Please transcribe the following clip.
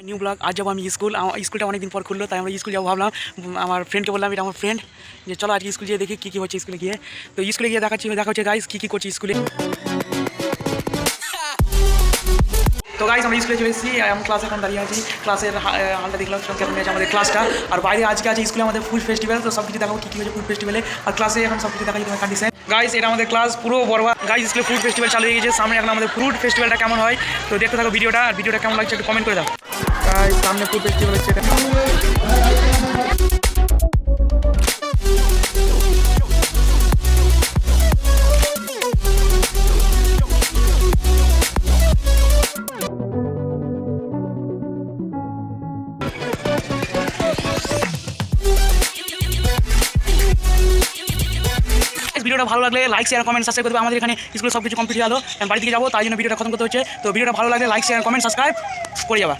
New blog. আজ যাবো আমি স্কুল। স্কুলটা অনেকদিন পর খুললো, তাই আমরা স্কুল যাবো ভাবলাম। আমার ফ্রেন্ডকে বললাম, এটা আমার ফ্রেন্ড, যে চলো আজকে স্কুল গিয়ে দেখি কী হচ্ছে স্কুলে গিয়ে। তো স্কুলে গিয়ে দেখা হচ্ছে গাইস কী করছি স্কুলে। তো গাইস আমরা স্কুলে চলে এসেছি, আমি ক্লাসে এখন দাঁড়িয়ে আছি। ক্লাসের হালটা দেখলাম কেমন আছে আমাদের ক্লাসটা। আর বাইরে আজকে আছে স্কুলে আমাদের ফুড ফেস্টিভ্যাল, তো সব কিছু দেখাবো কী হচ্ছে ফুড ফেস্টিভ্যালে। আর ক্লাসে এখন সব কিছু দেখা যায় তোমার কন্ডিশন। গাইস এটা আমাদের ক্লাস পুরো বরবাদ। গাইস স্কুলে ফুড ফেস্টিভ্যাল চালু হয়ে গেছে, সামনে এখন আমাদের ফুড ফেস্টিভ্যালটা কেমন হয় তো দেখতে থাকো ভিডিওটা। আর ভিডিওটা কেমন লাগছে একটু কমেন্ট করে দাও। গাইস সামনে ফুড ফেস্টিভ্যাল হচ্ছে এটা। ভিডিওটা ভালো লাগলে লাইক শেয়ার কমেন্ট সাবস্ক্রাইব করবে। আমাদের এখানে স্কুলে সব কিছু কমপ্লিট হলো, বাড়ি থেকে যাবো, তাই জন্য ভিডিওটা খতম করতে হচ্ছে। তো ভিডিওটা ভালো লাগলে লাইক শেয়ার কমেন্ট সাবস্ক্রাইব করে যাবা।